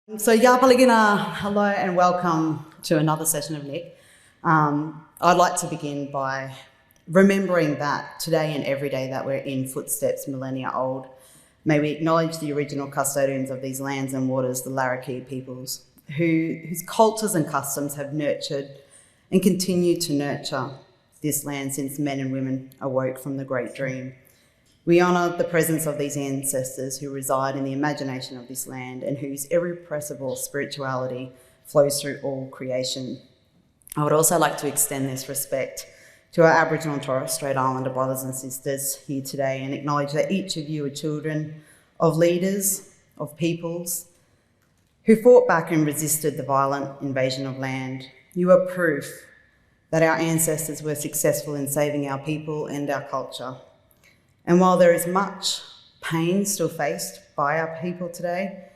So Yapaligina, hello and welcome to another session of Nick. I'd like to begin by remembering that today and every day that we're in footsteps millennia old, may we acknowledge the original custodians of these lands and waters, the Larrakia peoples, whose cultures and customs have nurtured and continue to nurture this land since men and women awoke from the great dream. We honour the presence of these ancestors who reside in the imagination of this land and whose irrepressible spirituality flows through all creation. I would also like to extend this respect to our Aboriginal and Torres Strait Islander brothers and sisters here today and acknowledge that each of you are children of leaders, of peoples, who fought back and resisted the violent invasion of land. You are proof that our ancestors were successful in saving our people and our culture. And while there is much pain still faced by our people today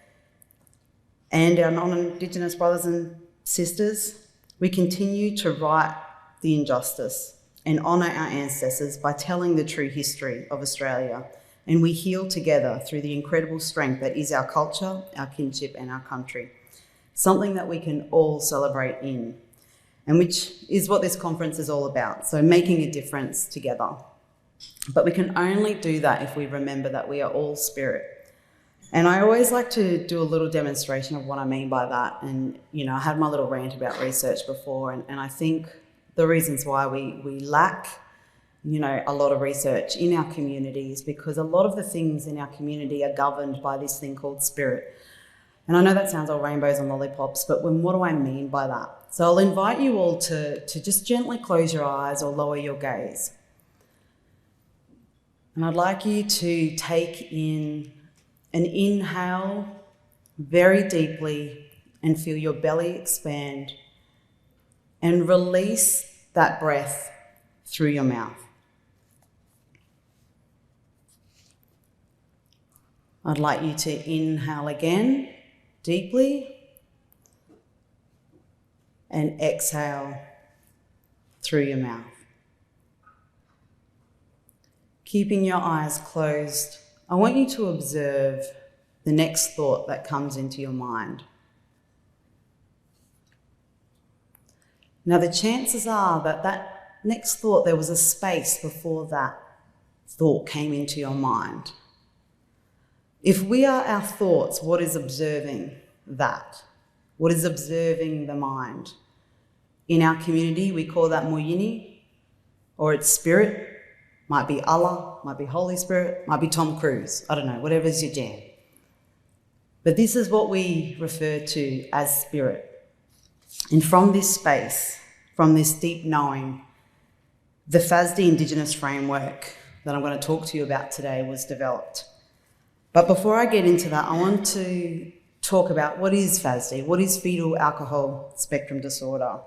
and our non-Indigenous brothers and sisters, we continue to right the injustice and honour our ancestors by telling the true history of Australia, and we heal together through the incredible strength that is our culture, our kinship and our country, something that we can all celebrate in, and which is what this conference is all about, so making a difference together. But we can only do that if we remember that we are all spirit. And I always like to do a little demonstration of what I mean by that. And, I had my little rant about research before, and I think the reasons why we lack, a lot of research in our communities, because a lot of the things in our community are governed by this thing called spirit. And I know that sounds all rainbows and lollipops, but what do I mean by that? So I'll invite you all to just gently close your eyes or lower your gaze. And I'd like you to take in an inhale very deeply and feel your belly expand and release that breath through your mouth. I'd like you to inhale again deeply and exhale through your mouth. Keeping your eyes closed, I want you to observe the next thought that comes into your mind. Now, the chances are that next thought, there was a space before that thought came into your mind. If we are our thoughts, what is observing that? What is observing the mind? In our community, we call that Muyini, or it's spirit. Might be Allah, might be Holy Spirit, might be Tom Cruise. I don't know, whatever's your jam. But this is what we refer to as spirit. And from this space, from this deep knowing, the FASD Indigenous framework that I'm going to talk to you about today was developed. But before I get into that, I want to talk about what is FASD, what is fetal alcohol spectrum disorder,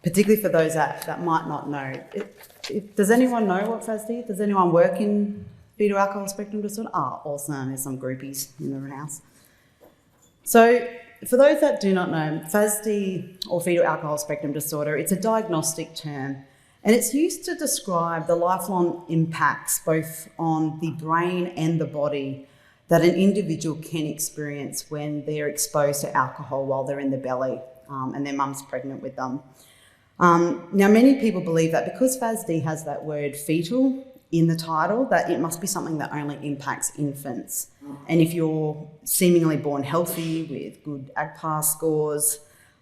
particularly for those that might not know. Does anyone know what FASD is? Does anyone work in fetal alcohol spectrum disorder? Awesome, there's some groupies in the house. So for those that do not know, FASD, or fetal alcohol spectrum disorder, it's a diagnostic term, and it's used to describe the lifelong impacts both on the brain and the body that an individual can experience when they're exposed to alcohol while they're in the belly and their mum's pregnant with them. Now, many people believe that because FASD has that word fetal in the title, that it must be something that only impacts infants. And if you're seemingly born healthy with good AGPAS scores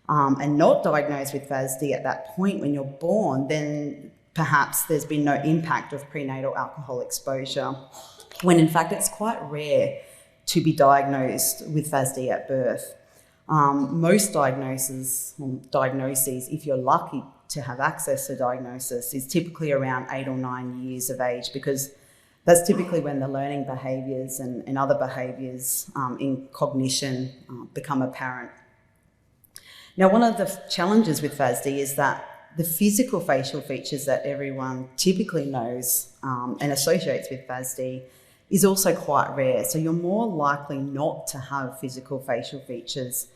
and not diagnosed with FASD at that point when you're born, then perhaps there's been no impact of prenatal alcohol exposure, when in fact it's quite rare to be diagnosed with FASD at birth. Most diagnoses, if you're lucky to have access to diagnosis, is typically around 8 or 9 years of age, because that's typically when the learning behaviours and other behaviours in cognition become apparent. Now, one of the challenges with FASD is that the physical facial features that everyone typically knows and associates with FASD is also quite rare. So you're more likely not to have physical facial features.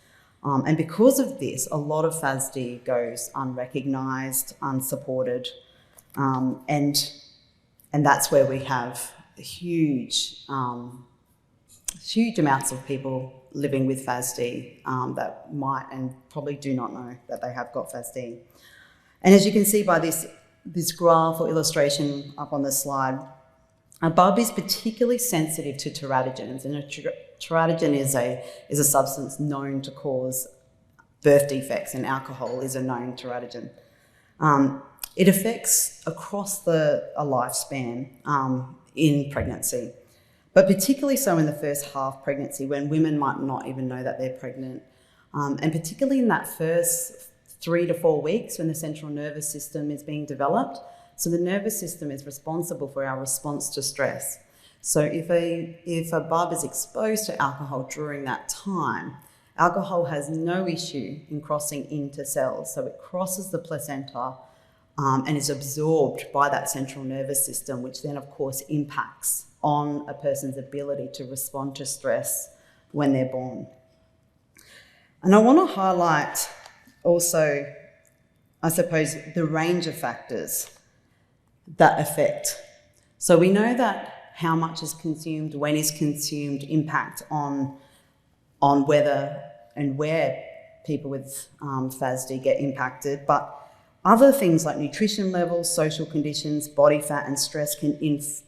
And because of this, a lot of FASD goes unrecognised, unsupported, and that's where we have a huge huge amounts of people living with FASD that might and probably do not know that they have got FASD. And as you can see by this graph or illustration up on the slide, a bub is particularly sensitive to teratogens, and a teratogen is a substance known to cause birth defects, and alcohol is a known teratogen. It affects across a lifespan in pregnancy, but particularly so in the first half pregnancy when women might not even know that they're pregnant, and particularly in that first 3 to 4 weeks when the central nervous system is being developed. So the nervous system is responsible for our response to stress. So if a bub is exposed to alcohol during that time, alcohol has no issue in crossing into cells. So it crosses the placenta and is absorbed by that central nervous system, which then of course impacts on a person's ability to respond to stress when they're born. And I want to highlight also, I suppose, the range of factors that affect. So we know that how much is consumed, when is consumed, impact on whether and where people with FASD get impacted, but other things like nutrition levels, social conditions, body fat and stress can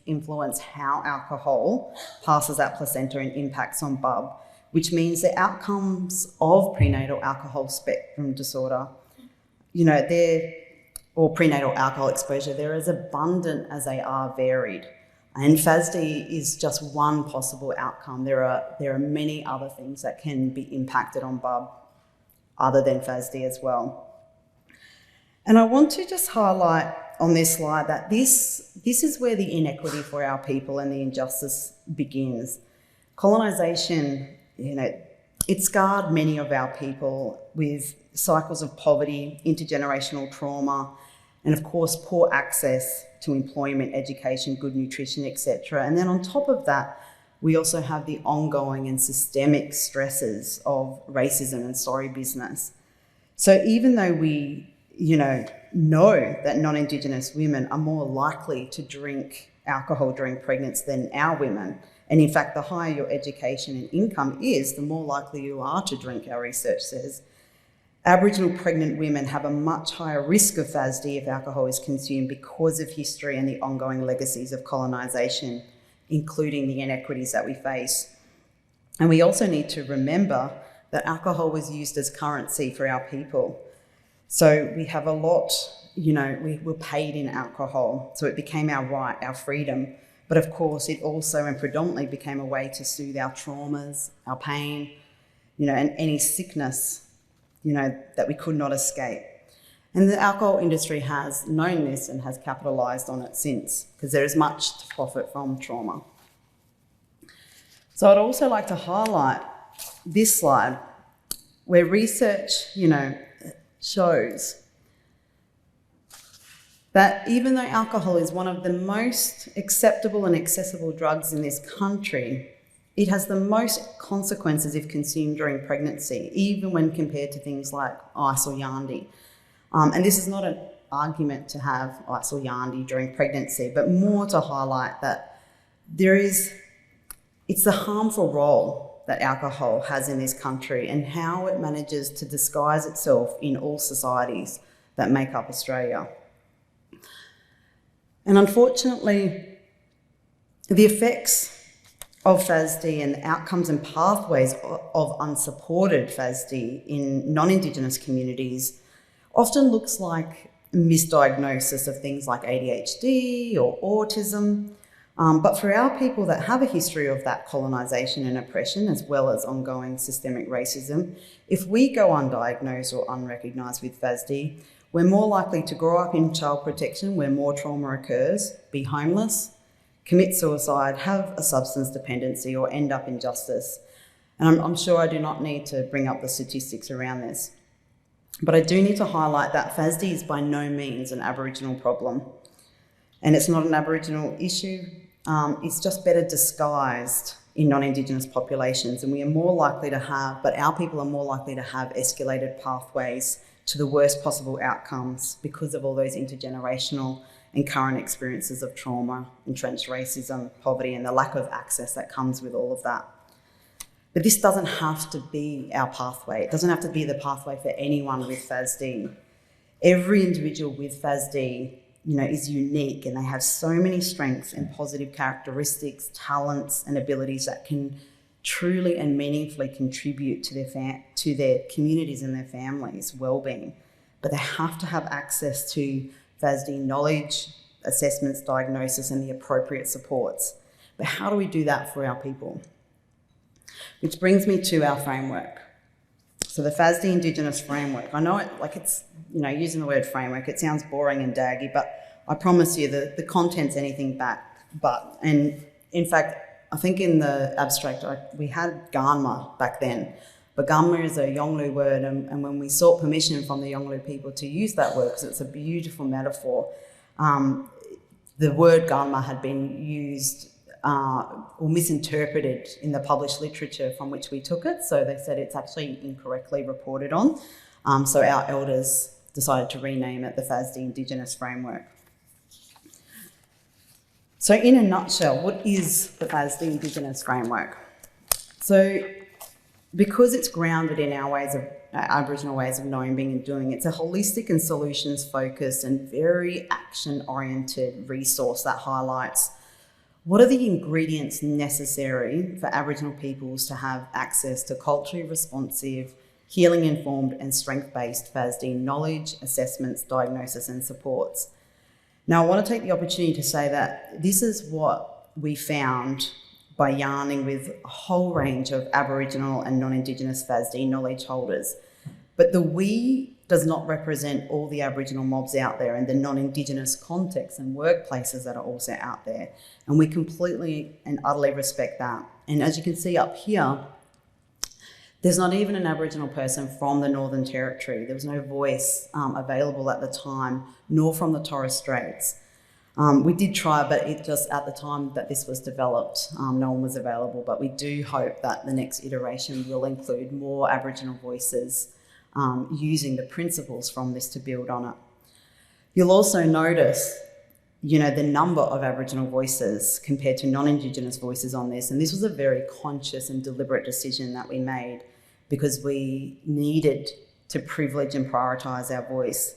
influence how alcohol passes that placenta and impacts on bub, which means the outcomes of prenatal alcohol spectrum disorder, or prenatal alcohol exposure, they're as abundant as they are varied. And FASD is just one possible outcome. There are many other things that can be impacted on bub other than FASD as well. And I want to just highlight on this slide that this is where the inequity for our people and the injustice begins. Colonisation, it scarred many of our people with cycles of poverty, intergenerational trauma, and of course poor access to employment, education, good nutrition, etc. And then on top of that, we also have the ongoing and systemic stresses of racism and sorry business. So even though we know that non-Indigenous women are more likely to drink alcohol during pregnancy than our women, and in fact, the higher your education and income is, the more likely you are to drink, our research says. Aboriginal pregnant women have a much higher risk of FASD if alcohol is consumed because of history and the ongoing legacies of colonisation, including the inequities that we face. And we also need to remember that alcohol was used as currency for our people. So we have a lot, we were paid in alcohol, so it became our right, our freedom. But of course, it also and predominantly became a way to soothe our traumas, our pain, and any sickness, that we could not escape. And the alcohol industry has known this and has capitalised on it since, because there is much to profit from trauma. So I'd also like to highlight this slide where research, shows that even though alcohol is one of the most acceptable and accessible drugs in this country, it has the most consequences if consumed during pregnancy, even when compared to things like ice or yandy. And this is not an argument to have ice or yandy during pregnancy, but more to highlight that it's the harmful role that alcohol has in this country and how it manages to disguise itself in all societies that make up Australia. And unfortunately, the effects of FASD and the outcomes and pathways of unsupported FASD in non-Indigenous communities often looks like misdiagnosis of things like ADHD or autism. But for our people that have a history of that colonisation and oppression, as well as ongoing systemic racism, if we go undiagnosed or unrecognised with FASD, we're more likely to grow up in child protection where more trauma occurs, be homeless, commit suicide, have a substance dependency, or end up in justice. And I'm sure I do not need to bring up the statistics around this. But I do need to highlight that FASD is by no means an Aboriginal problem. And it's not an Aboriginal issue. It's just better disguised in non-Indigenous populations, and we are more likely to have, but our people are more likely to have escalated pathways to the worst possible outcomes because of all those intergenerational and current experiences of trauma, entrenched racism, poverty, and the lack of access that comes with all of that. But this doesn't have to be our pathway. It doesn't have to be the pathway for anyone with FASD. Every individual with FASD, is unique, and they have so many strengths and positive characteristics, talents and abilities that can truly and meaningfully contribute to their communities and their families' well-being. But they have to have access to FASD knowledge, assessments, diagnosis, and the appropriate supports. But how do we do that for our people? Which brings me to our framework. So the FASD Indigenous framework. I know it's using the word framework, it sounds boring and daggy, but I promise you the content's anything but. And in fact, I think in the abstract, we had ganma back then, but ganma is a Yolngu word, and when we sought permission from the Yolngu people to use that word, because it's a beautiful metaphor, the word ganma had been used or misinterpreted in the published literature from which we took it. So they said it's actually incorrectly reported on. So our elders decided to rename it the FASD Indigenous Framework. So in a nutshell, what is the FASD Indigenous Framework? So because it's grounded in our Aboriginal ways of knowing, being and doing, it's a holistic and solutions-focused and very action-oriented resource that highlights what are the ingredients necessary for Aboriginal peoples to have access to culturally responsive, healing-informed and strength-based FASD knowledge, assessments, diagnosis and supports. Now, I want to take the opportunity to say that this is what we found by yarning with a whole range of Aboriginal and non-Indigenous FASD knowledge holders. But the we does not represent all the Aboriginal mobs out there and the non-Indigenous contexts and workplaces that are also out there. And we completely and utterly respect that. And as you can see up here, there's not even an Aboriginal person from the Northern Territory. There was no voice available at the time, nor from the Torres Straits. We did try, but it just at the time that this was developed, no one was available. But we do hope that the next iteration will include more Aboriginal voices using the principles from this to build on it. You'll also notice, the number of Aboriginal voices compared to non-Indigenous voices on this. And this was a very conscious and deliberate decision that we made because we needed to privilege and prioritise our voice.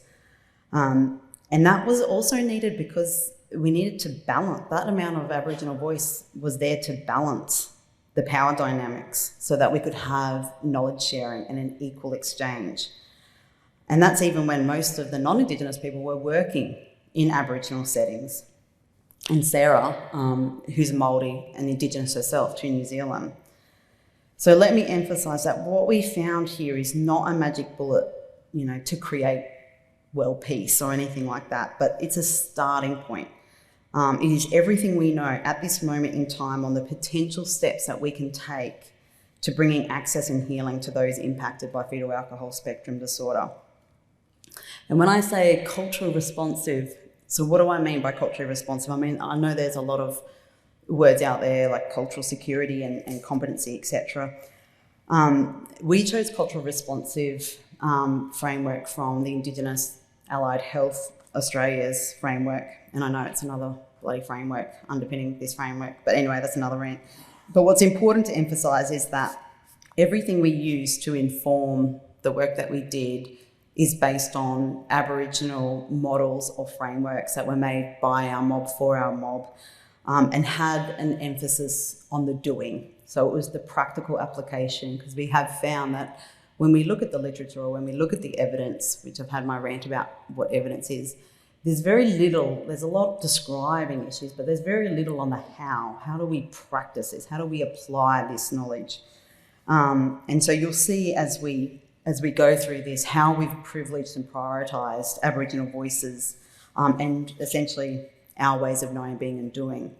And that was also needed because we needed to balance, that amount of Aboriginal voice was there to balance the power dynamics so that we could have knowledge sharing and an equal exchange. And that's even when most of the non-Indigenous people were working in Aboriginal settings. And Sarah, who's Māori and Indigenous herself to New Zealand. So let me emphasise that what we found here is not a magic bullet, to create world peace or anything like that, but it's a starting point. It is everything we know at this moment in time on the potential steps that we can take to bringing access and healing to those impacted by fetal alcohol spectrum disorder. And when I say culturally responsive, so what do I mean by culturally responsive? I mean, I know there's a lot of words out there like cultural security and competency, etc. We chose cultural responsive framework from the Indigenous Allied Health Australia's framework, and I know it's another bloody framework underpinning this framework, but anyway, that's another rant. But what's important to emphasise is that everything we use to inform the work that we did is based on Aboriginal models or frameworks that were made by our mob for our mob, and had an emphasis on the doing. So it was the practical application, because we have found that when we look at the literature or when we look at the evidence, which I've had my rant about what evidence is, there's very little, there's a lot describing issues, but there's very little on the how. How do we practice this? How do we apply this knowledge? And so you'll see as we go through this, how we've privileged and prioritised Aboriginal voices and essentially our ways of knowing, being and doing.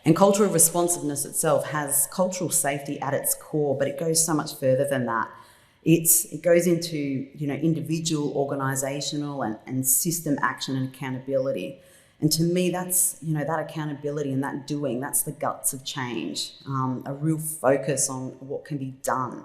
And cultural responsiveness itself has cultural safety at its core, but it goes so much further than that. It goes into individual, organisational and system action and accountability. And to me, that's that accountability and that doing, that's the guts of change, a real focus on what can be done.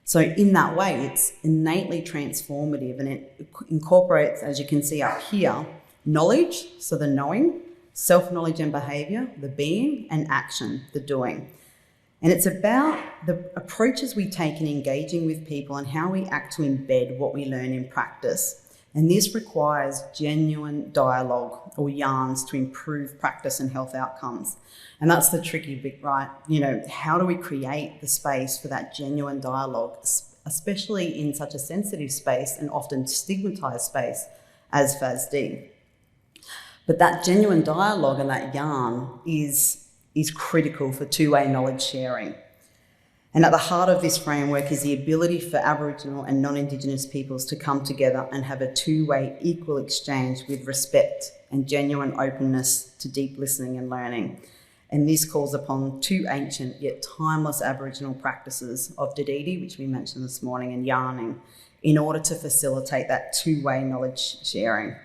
So in that way, it's innately transformative, and it incorporates, as you can see up here, knowledge, so the knowing, self-knowledge and behaviour, the being, and action, the doing. And it's about the approaches we take in engaging with people and how we act to embed what we learn in practice. And this requires genuine dialogue or yarns to improve practice and health outcomes. And that's the tricky bit, right? How do we create the space for that genuine dialogue, especially in such a sensitive space and often stigmatized space as FASD? But that genuine dialogue and that yarn is critical for two-way knowledge sharing. And at the heart of this framework is the ability for Aboriginal and non-Indigenous peoples to come together and have a two-way equal exchange with respect and genuine openness to deep listening and learning. And this calls upon two ancient yet timeless Aboriginal practices of Dadidi, which we mentioned this morning, and yarning, in order to facilitate that two-way knowledge sharing.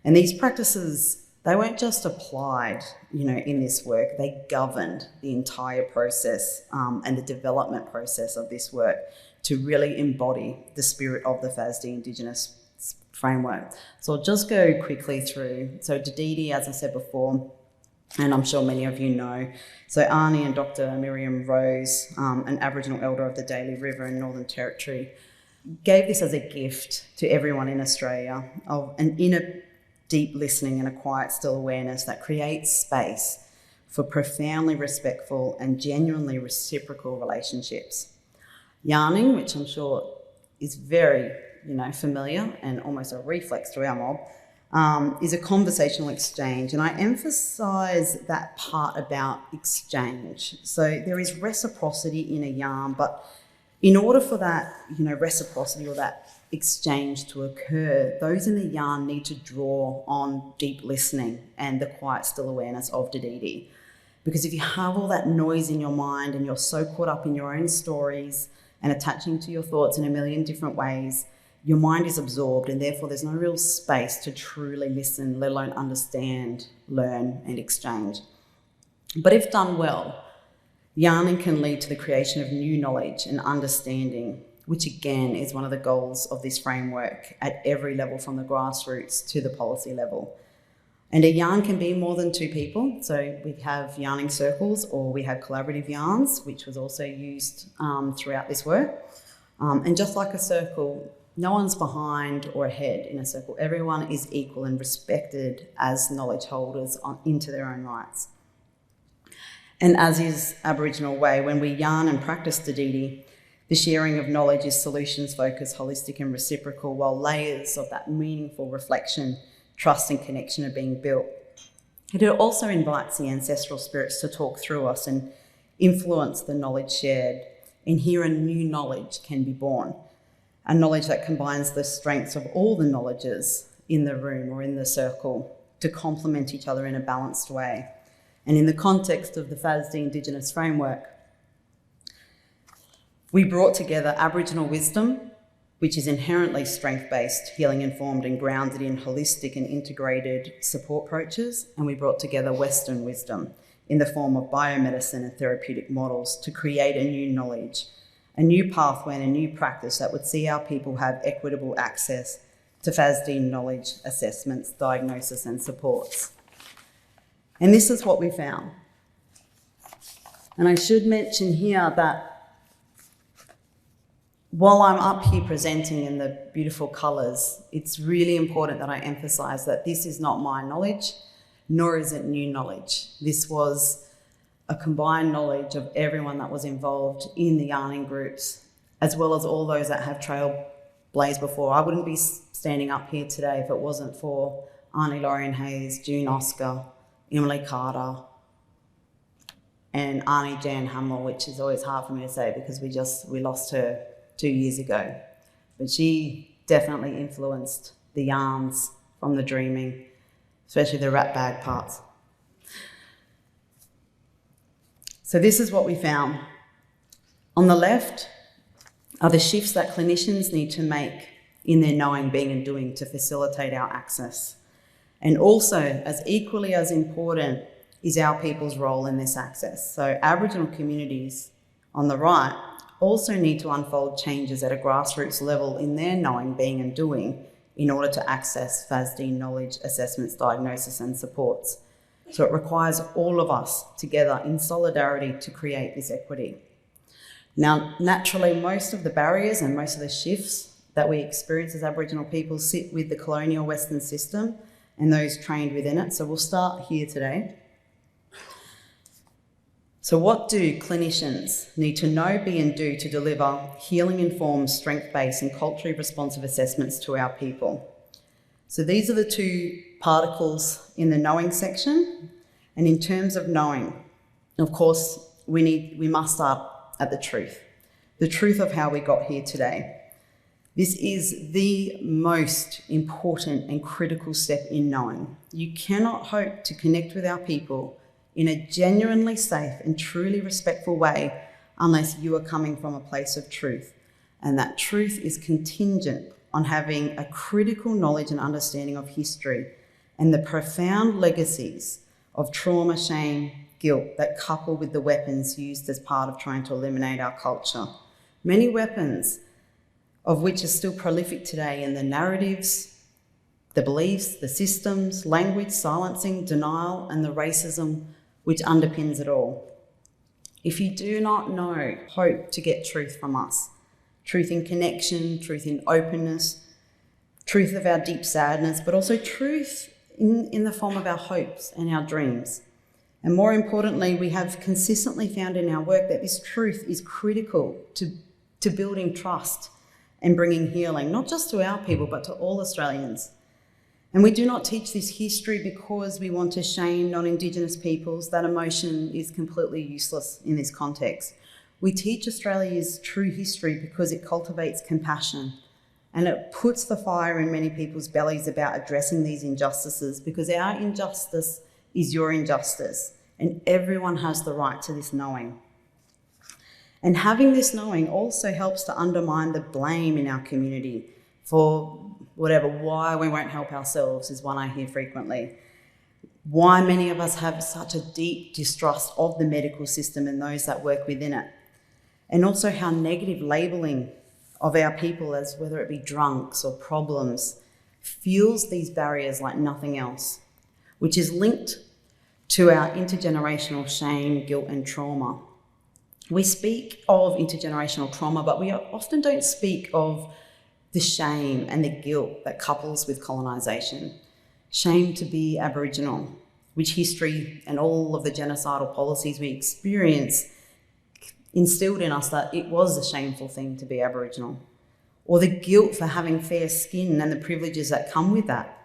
And these practices, they weren't just applied, in this work, they governed the entire process and the development process of this work to really embody the spirit of the FASD Indigenous framework. So I'll just go quickly through. So Dadidi, as I said before, and I'm sure many of you know, so Arnie and Dr. Miriam Rose, an Aboriginal elder of the Daly River in Northern Territory, gave this as a gift to everyone in Australia of an inner deep listening and a quiet, still awareness that creates space for profoundly respectful and genuinely reciprocal relationships. Yarning, which I'm sure is very, familiar and almost a reflex to our mob, is a conversational exchange. And I emphasise that part about exchange. So there is reciprocity in a yarn, but in order for that, reciprocity or that exchange to occur, those in the yarn need to draw on deep listening and the quiet, still awareness of Dadidi. Because if you have all that noise in your mind and you're so caught up in your own stories and attaching to your thoughts in a million different ways, your mind is absorbed and therefore there's no real space to truly listen, let alone understand, learn and exchange. But if done well, yarning can lead to the creation of new knowledge and understanding, which again is one of the goals of this framework at every level, from the grassroots to the policy level. And a yarn can be more than two people. So we have yarning circles, or we have collaborative yarns, which was also used throughout this work. And just like a circle, no one's behind or ahead in a circle. Everyone is equal and respected as knowledge holders into their own rights. And as is Aboriginal way, when we yarn and practice Dadidi, the sharing of knowledge is solutions-focused, holistic and reciprocal, while layers of that meaningful reflection, trust and connection are being built. It also invites the ancestral spirits to talk through us and influence the knowledge shared. And here a new knowledge can be born, a knowledge that combines the strengths of all the knowledges in the room or in the circle to complement each other in a balanced way. And in the context of the FASD Indigenous framework, we brought together Aboriginal wisdom, which is inherently strength-based, healing-informed and grounded in holistic and integrated support approaches, and we brought together Western wisdom in the form of biomedicine and therapeutic models to create a new knowledge, a new pathway and a new practice that would see our people have equitable access to FASD knowledge, assessments, diagnosis and supports. And this is what we found. And I should mention here that while I'm up here presenting in the beautiful colours, it's really important that I emphasise that this is not my knowledge, nor is it new knowledge. This was a combined knowledge of everyone that was involved in the yarning groups, as well as all those that have trailblazed before. I wouldn't be standing up here today if it wasn't for Arnie Lorien Hayes, June Oscar, Emily Carter, and Arnie Jan Hamel, which is always hard for me to say because we lost her 2 years ago. But she definitely influenced the yarns from the dreaming, especially the rat bag parts. So this is what we found. On the left are the shifts that clinicians need to make in their knowing, being and doing to facilitate our access. And also, as equally as important, is our people's role in this access. So Aboriginal communities on the right also need to unfold changes at a grassroots level in their knowing, being and doing in order to access FASD knowledge, assessments, diagnosis and supports. So it requires all of us together in solidarity to create this equity. Now, naturally, most of the barriers and most of the shifts that we experience as Aboriginal people sit with the colonial Western system and those trained within it. So we'll start here today. So what do clinicians need to know, be and do to deliver healing-informed, strength-based and culturally responsive assessments to our people? So these are the two particles in the knowing section. And in terms of knowing, of course, we must start at the truth of how we got here today. This is the most important and critical step in knowing. You cannot hope to connect with our people in a genuinely safe and truly respectful way unless you are coming from a place of truth. And that truth is contingent on having a critical knowledge and understanding of history and the profound legacies of trauma, shame, guilt that couple with the weapons used as part of trying to eliminate our culture. Many weapons of which are still prolific today in the narratives, the beliefs, the systems, language, silencing, denial, and the racism which underpins it all. If you do not know, hope to get truth from us. Truth in connection, truth in openness, truth of our deep sadness, but also truth in the form of our hopes and our dreams. And more importantly, we have consistently found in our work that this truth is critical to building trust and bringing healing, not just to our people, but to all Australians. And we do not teach this history because we want to shame non-Indigenous peoples. That emotion is completely useless in this context. We teach Australia's true history because it cultivates compassion and it puts the fire in many people's bellies about addressing these injustices, because our injustice is your injustice and everyone has the right to this knowing. And having this knowing also helps to undermine the blame in our community for why we won't help ourselves is one I hear frequently. Why many of us have such a deep distrust of the medical system and those that work within it. And also how negative labelling of our people, as whether it be drunks or problems, fuels these barriers like nothing else, which is linked to our intergenerational shame, guilt and trauma. We speak of intergenerational trauma, but we often don't speak of the shame and the guilt that couples with colonisation. Shame to be Aboriginal, which history and all of the genocidal policies we experience instilled in us that it was a shameful thing to be Aboriginal. Or the guilt for having fair skin and the privileges that come with that.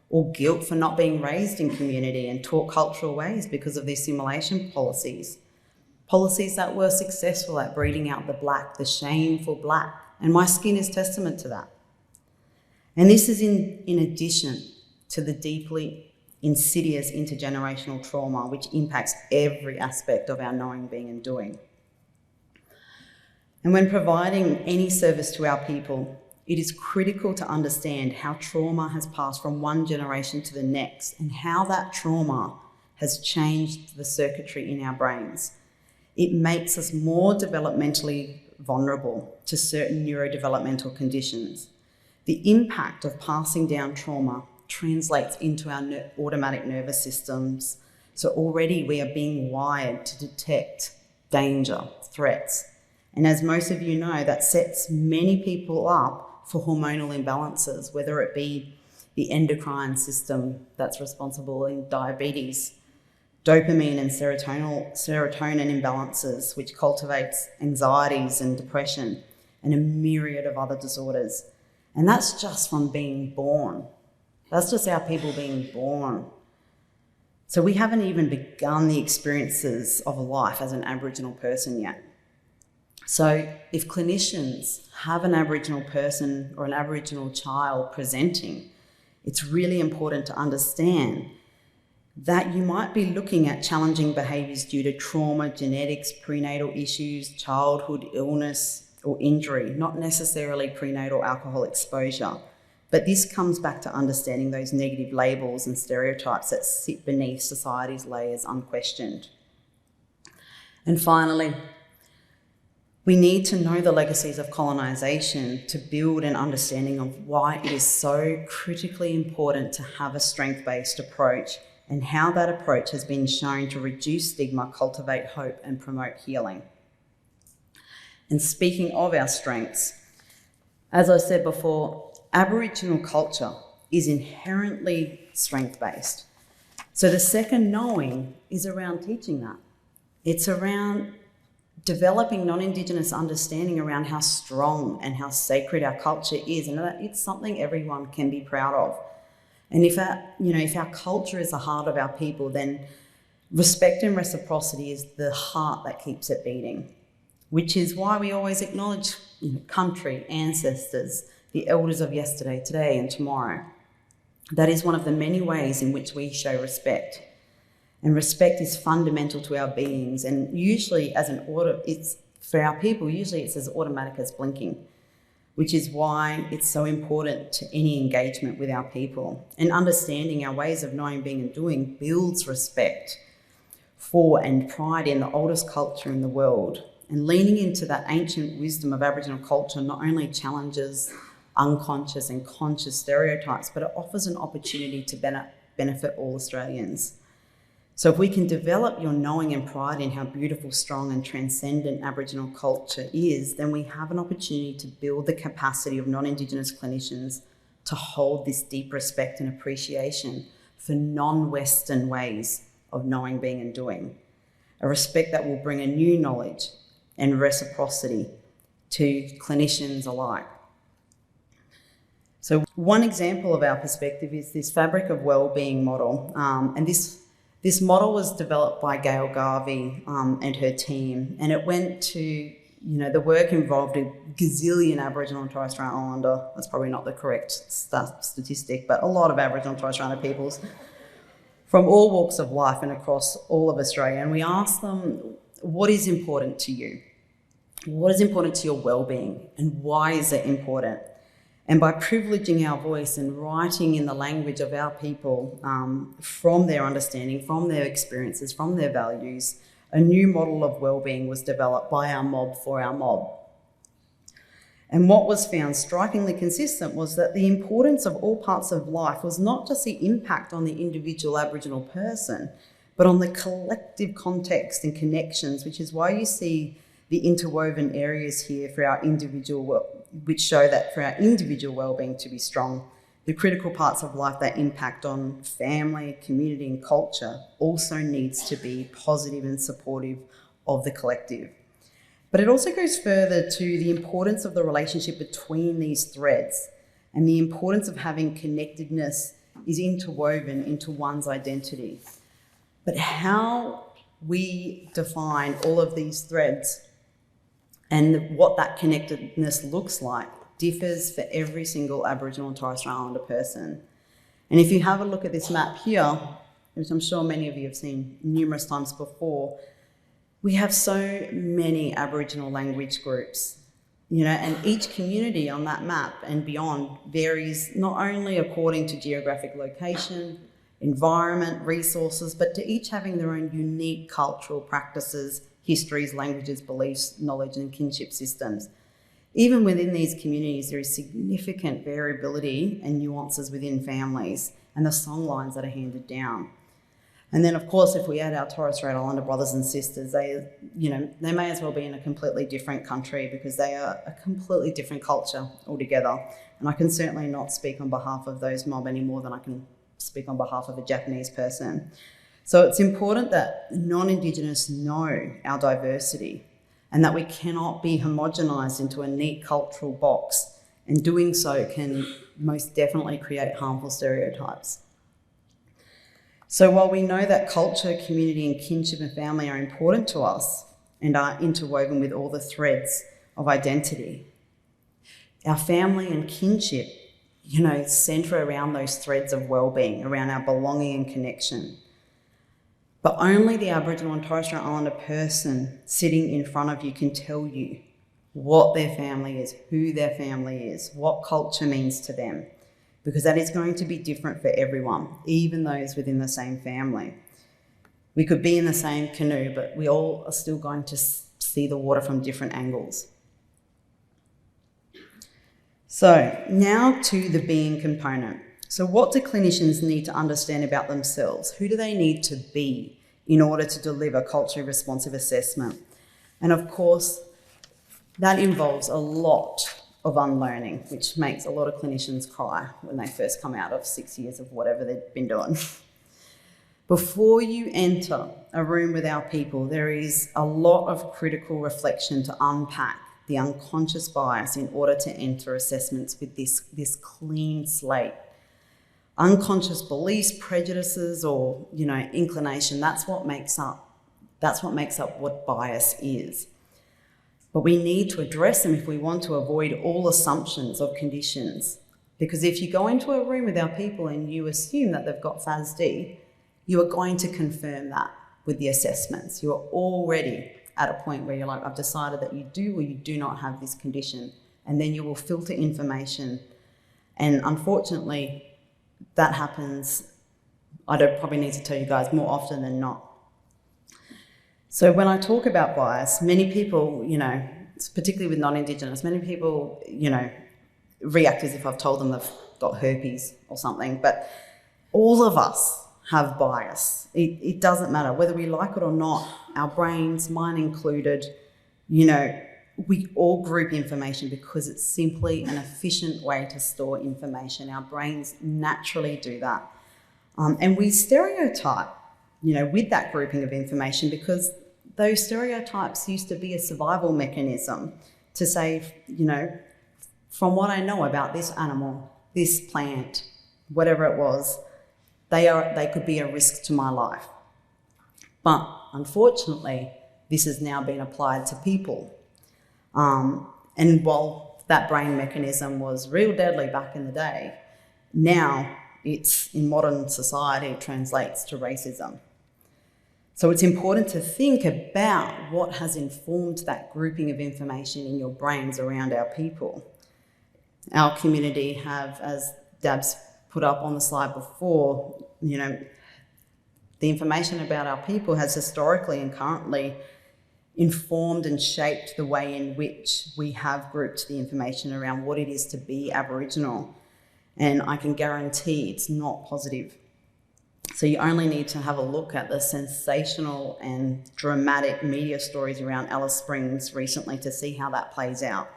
Or guilt for not being raised in community and taught cultural ways because of the assimilation policies. Policies that were successful at breeding out the black, the shameful black. And my skin is testament to that. And this is in addition to the deeply insidious intergenerational trauma which impacts every aspect of our knowing, being and doing. And when providing any service to our people, it is critical to understand how trauma has passed from one generation to the next and how that trauma has changed the circuitry in our brains. It makes us more developmentally vulnerable to certain neurodevelopmental conditions. The impact of passing down trauma translates into our automatic nervous systems. So already we are being wired to detect danger, threats. And as most of you know, that sets many people up for hormonal imbalances, whether it be the endocrine system that's responsible in diabetes, dopamine and serotonin imbalances, which cultivates anxieties and depression, and a myriad of other disorders. And that's just from being born. That's just our people being born. So we haven't even begun the experiences of life as an Aboriginal person yet. So if clinicians have an Aboriginal person or an Aboriginal child presenting, it's really important to understand that you might be looking at challenging behaviours due to trauma, genetics, prenatal issues, childhood illness or injury, not necessarily prenatal alcohol exposure. But this comes back to understanding those negative labels and stereotypes that sit beneath society's layers unquestioned. And finally, we need to know the legacies of colonisation to build an understanding of why it is so critically important to have a strength-based approach and how that approach has been shown to reduce stigma, cultivate hope, and promote healing. And speaking of our strengths, as I said before, Aboriginal culture is inherently strength-based. So the second knowing is around teaching that. It's around developing non-Indigenous understanding around how strong and how sacred our culture is, and that it's something everyone can be proud of. And if our culture is the heart of our people, then respect and reciprocity is the heart that keeps it beating, which is why we always acknowledge country, ancestors, the elders of yesterday, today, and tomorrow. That is one of the many ways in which we show respect. And respect is fundamental to our beings, and usually for our people, usually it's as automatic as blinking, which is why it's so important to any engagement with our people. And understanding our ways of knowing, being, and doing builds respect for and pride in the oldest culture in the world. And leaning into that ancient wisdom of Aboriginal culture not only challenges unconscious and conscious stereotypes, but it offers an opportunity to benefit all Australians. So if we can develop your knowing and pride in how beautiful, strong, and transcendent Aboriginal culture is, then we have an opportunity to build the capacity of non-Indigenous clinicians to hold this deep respect and appreciation for non-Western ways of knowing, being, and doing. A respect that will bring a new knowledge and reciprocity to clinicians alike. So one example of our perspective is this fabric of wellbeing model, and this model was developed by Gail Garvey and her team, and it went to, the work involved a gazillion Aboriginal and Torres Strait Islander, that's probably not the correct statistic, but a lot of Aboriginal and Torres Strait Islander peoples from all walks of life and across all of Australia. And we asked them, what is important to you? What is important to your wellbeing, and why is it important? And by privileging our voice and writing in the language of our people, from their understanding, from their experiences, from their values, a new model of wellbeing was developed by our mob for our mob. And what was found strikingly consistent was that the importance of all parts of life was not just the impact on the individual Aboriginal person, but on the collective context and connections, which is why you see the interwoven areas here for our individual, which show that for our individual wellbeing to be strong, the critical parts of life that impact on family, community, and culture also needs to be positive and supportive of the collective. But it also goes further to the importance of the relationship between these threads, and the importance of having connectedness is interwoven into one's identity. But how we define all of these threads and what that connectedness looks like differs for every single Aboriginal and Torres Strait Islander person. And if you have a look at this map here, which I'm sure many of you have seen numerous times before, we have so many Aboriginal language groups, and each community on that map and beyond varies not only according to geographic location, environment, resources, but to each having their own unique cultural practices, histories, languages, beliefs, knowledge, and kinship systems. Even within these communities, there is significant variability and nuances within families and the songlines that are handed down. And then, of course, if we add our Torres Strait Islander brothers and sisters, they may as well be in a completely different country because they are a completely different culture altogether. And I can certainly not speak on behalf of those mob any more than I can speak on behalf of a Japanese person. So it's important that non-Indigenous know our diversity and that we cannot be homogenised into a neat cultural box, and doing so can most definitely create harmful stereotypes. So while we know that culture, community, and kinship and family are important to us and are interwoven with all the threads of identity, our family and kinship, centre around those threads of well-being, around our belonging and connection. But only the Aboriginal and Torres Strait Islander person sitting in front of you can tell you what their family is, who their family is, what culture means to them, because that is going to be different for everyone, even those within the same family. We could be in the same canoe, but we all are still going to see the water from different angles. So now to the being component. So what do clinicians need to understand about themselves? Who do they need to be in order to deliver culturally responsive assessment? And of course, that involves a lot of unlearning, which makes a lot of clinicians cry when they first come out of 6 years of whatever they've been doing. Before you enter a room with our people, there is a lot of critical reflection to unpack the unconscious bias in order to enter assessments with this clean slate. Unconscious beliefs, prejudices, or inclination, that's what makes up what bias is. But we need to address them if we want to avoid all assumptions of conditions. Because if you go into a room with our people and you assume that they've got FASD, you are going to confirm that with the assessments. You are already at a point where you're like, I've decided that you do or you do not have this condition. And then you will filter information. And unfortunately, that happens, I don't probably need to tell you guys, more often than not. So when I talk about bias, many people, particularly with non-Indigenous, many people, react as if I've told them they've got herpes or something. But all of us have bias. It doesn't matter whether we like it or not. Our brains, mine included, we all group information because it's simply an efficient way to store information. Our brains naturally do that. And we stereotype, with that grouping of information because those stereotypes used to be a survival mechanism to say, from what I know about this animal, this plant, whatever it was, they could be a risk to my life. But unfortunately, this has now been applied to people. And while that brain mechanism was real deadly back in the day, now it's in modern society, it translates to racism. So it's important to think about what has informed that grouping of information in your brains around our people. Our community have, as Dab's put up on the slide before, the information about our people has historically and currently informed and shaped the way in which we have grouped the information around what it is to be Aboriginal. And I can guarantee it's not positive. So you only need to have a look at the sensational and dramatic media stories around Alice Springs recently to see how that plays out.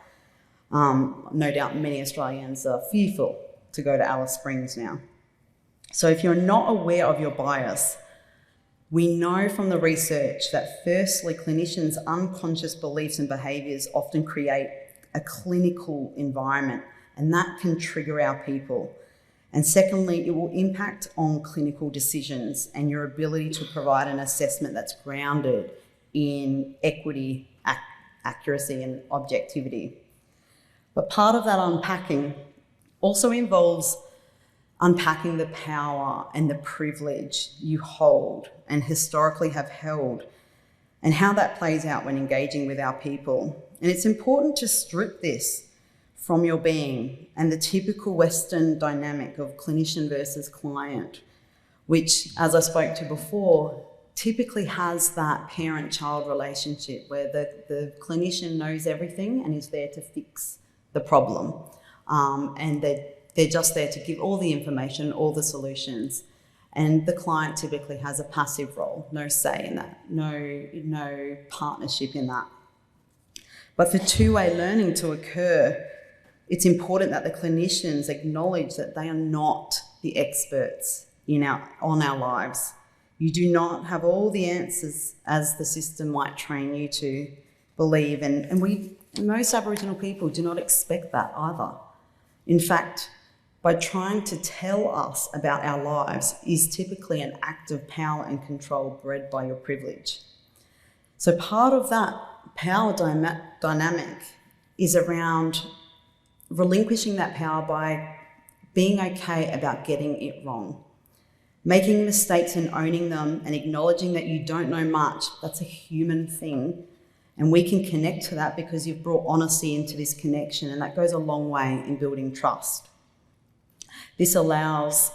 No doubt many Australians are fearful to go to Alice Springs now. So if you're not aware of your bias, we know from the research that firstly, clinicians' unconscious beliefs and behaviours often create a clinical environment, and that can trigger our people. And secondly, it will impact on clinical decisions and your ability to provide an assessment that's grounded in equity, accuracy and objectivity. But part of that unpacking also involves unpacking the power and the privilege you hold and historically have held, and how that plays out when engaging with our people. And it's important to strip this from your being and the typical Western dynamic of clinician versus client, which, as I spoke to before, typically has that parent-child relationship where the clinician knows everything and is there to fix the problem. And they're just there to give all the information, all the solutions. And the client typically has a passive role, no say in that, no partnership in that. But for two-way learning to occur, it's important that the clinicians acknowledge that they are not the experts on our lives. You do not have all the answers as the system might train you to believe. And most Aboriginal people do not expect that either. In fact, by trying to tell us about our lives is typically an act of power and control bred by your privilege. So part of that power dynamic is around relinquishing that power by being okay about getting it wrong. Making mistakes and owning them and acknowledging that you don't know much, that's a human thing. And we can connect to that because you've brought honesty into this connection, and that goes a long way in building trust. This allows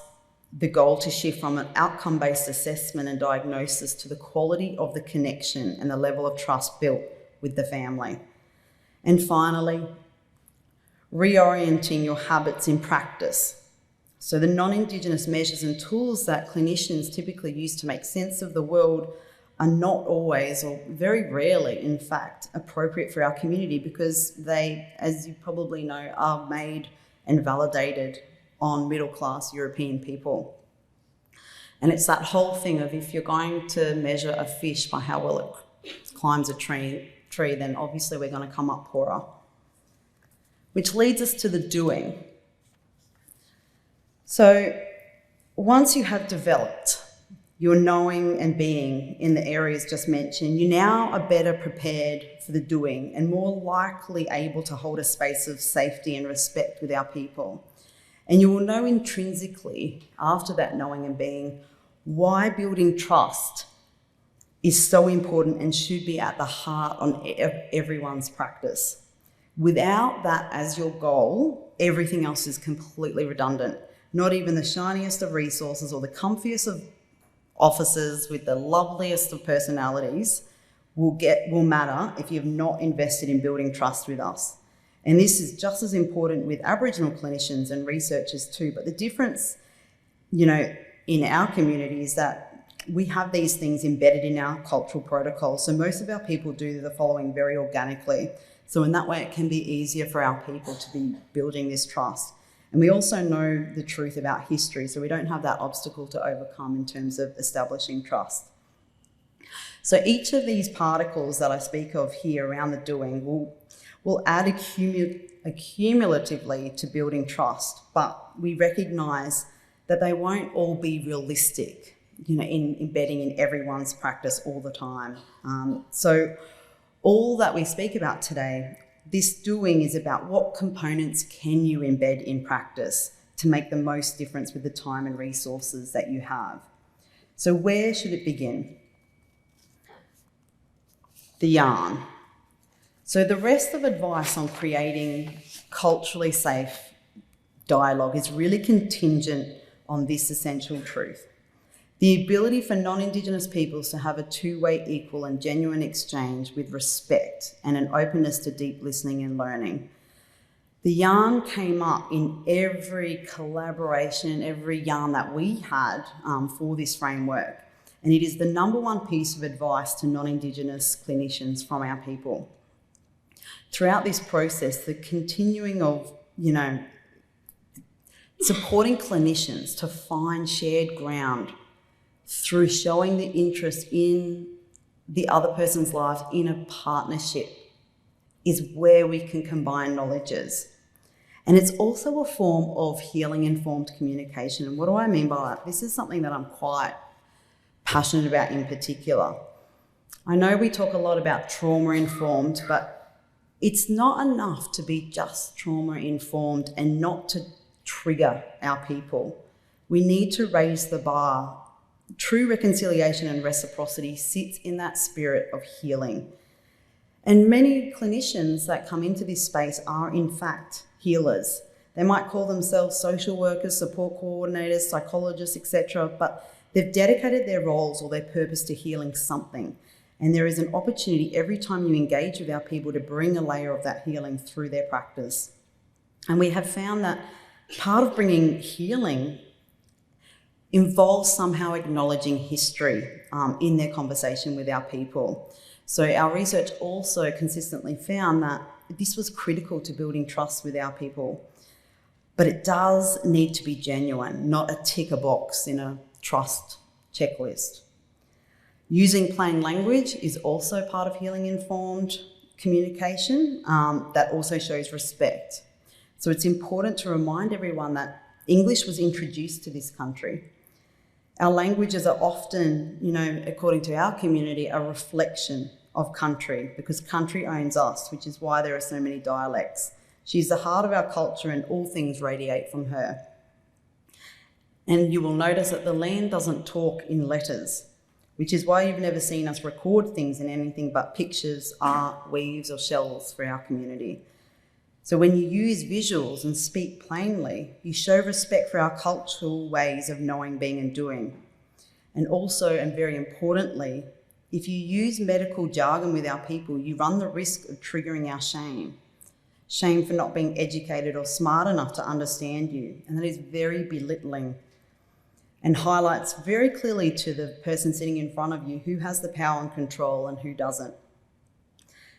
the goal to shift from an outcome-based assessment and diagnosis to the quality of the connection and the level of trust built with the family. And finally, reorienting your habits in practice So the non-Indigenous measures and tools that clinicians typically use to make sense of the world are not always, or very rarely, in fact, appropriate for our community because they, as you probably know, are made and validated on middle-class European people. And it's that whole thing of if you're going to measure a fish by how well it climbs a tree, then obviously we're going to come up poorer. Which leads us to the doing. So once you have developed your knowing and being in the areas just mentioned, you now are better prepared for the doing and more likely able to hold a space of safety and respect with our people. And you will know intrinsically, after that knowing and being, why building trust is so important and should be at the heart on everyone's practice. Without that as your goal, everything else is completely redundant. Not even the shiniest of resources or the comfiest of officers with the loveliest of personalities will matter if you've not invested in building trust with us. And this is just as important with Aboriginal clinicians and researchers too. But the difference, in our community is that we have these things embedded in our cultural protocol. So most of our people do the following very organically. So in that way, it can be easier for our people to be building this trust. And we also know the truth about history, so we don't have that obstacle to overcome in terms of establishing trust. So each of these particles that I speak of here around the doing will add accumulatively to building trust, but we recognise that they won't all be realistic, in embedding in everyone's practice all the time. So all that we speak about today, this doing is about what components can you embed in practice to make the most difference with the time and resources that you have. So where should it begin? The yarn. So the rest of advice on creating culturally safe dialogue is really contingent on this essential truth. The ability for non-Indigenous peoples to have a two-way, equal and genuine exchange with respect and an openness to deep listening and learning. The yarn came up in every collaboration, every yarn that we had for this framework. And it is the number one piece of advice to non-Indigenous clinicians from our people. Throughout this process, the continuing of, supporting clinicians to find shared ground through showing the interest in the other person's life in a partnership is where we can combine knowledges. And it's also a form of healing-informed communication. And what do I mean by that? This is something that I'm quite passionate about in particular. I know we talk a lot about trauma-informed, but it's not enough to be just trauma-informed and not to trigger our people. We need to raise the bar. True reconciliation and reciprocity sits in that spirit of healing. And many clinicians that come into this space are in fact healers. They might call themselves social workers, support coordinators, psychologists, etc., but they've dedicated their roles or their purpose to healing something. And there is an opportunity every time you engage with our people to bring a layer of that healing through their practice. And we have found that part of bringing healing involves somehow acknowledging history in their conversation with our people. So our research also consistently found that this was critical to building trust with our people. But it does need to be genuine, not a tick a box in a trust checklist. Using plain language is also part of healing-informed communication that also shows respect. So it's important to remind everyone that English was introduced to this country. Our languages are often, according to our community, a reflection of country because country owns us, which is why there are so many dialects. She's the heart of our culture and all things radiate from her. And you will notice that the land doesn't talk in letters, which is why you've never seen us record things in anything but pictures, art, weaves or shells for our community. So when you use visuals and speak plainly, you show respect for our cultural ways of knowing, being and doing. And also, and very importantly, if you use medical jargon with our people, you run the risk of triggering our shame. shame for not being educated or smart enough to understand you. And that is very belittling and highlights very clearly to the person sitting in front of you who has the power and control and who doesn't.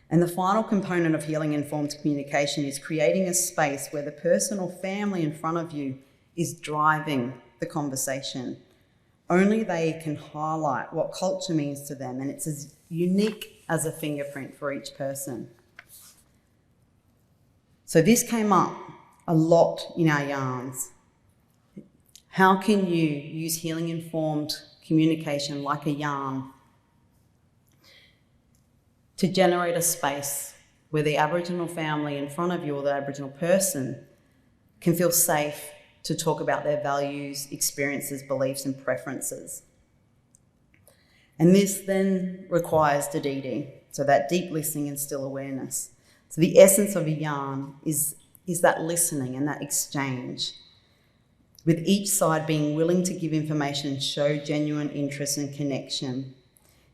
And the final component of healing-informed communication is creating a space where the person or family in front of you is driving the conversation. Only they can highlight what culture means to them, and it's as unique as a fingerprint for each person. So this came up a lot in our yarns. How can you use healing-informed communication like a yarn to generate a space where the Aboriginal family in front of you or the Aboriginal person can feel safe to talk about their values, experiences, beliefs and preferences? And this then requires DD, so that deep listening and still awareness. So the essence of a yarn is that listening and that exchange, with each side being willing to give information and show genuine interest and connection.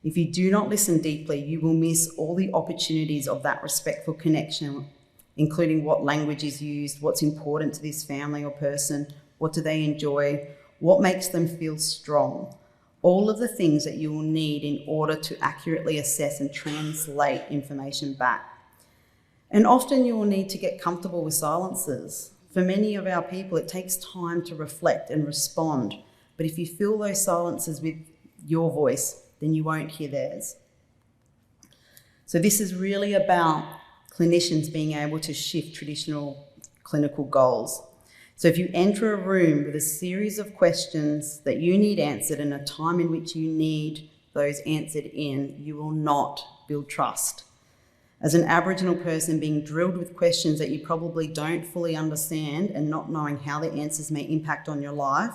If you do not listen deeply, you will miss all the opportunities of that respectful connection, including what language is used, what's important to this family or person, what do they enjoy, what makes them feel strong. All of the things that you will need in order to accurately assess and translate information back. And often you will need to get comfortable with silences. For many of our people, it takes time to reflect and respond. But if you fill those silences with your voice, then you won't hear theirs. So this is really about clinicians being able to shift traditional clinical goals. So if you enter a room with a series of questions that you need answered in a time in which you need those answered in, you will not build trust. As an Aboriginal person being drilled with questions that you probably don't fully understand and not knowing how the answers may impact on your life,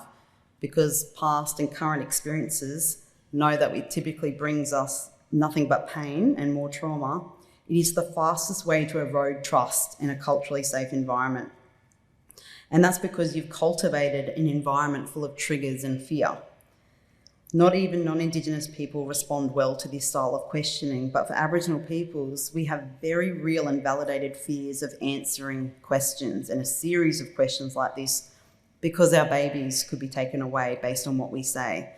because past and current experiences know that it typically brings us nothing but pain and more trauma, it is the fastest way to erode trust in a culturally safe environment. And that's because you've cultivated an environment full of triggers and fear. Not even non-Indigenous people respond well to this style of questioning, but for Aboriginal peoples, we have very real and validated fears of answering questions and a series of questions like this because our babies could be taken away based on what we say.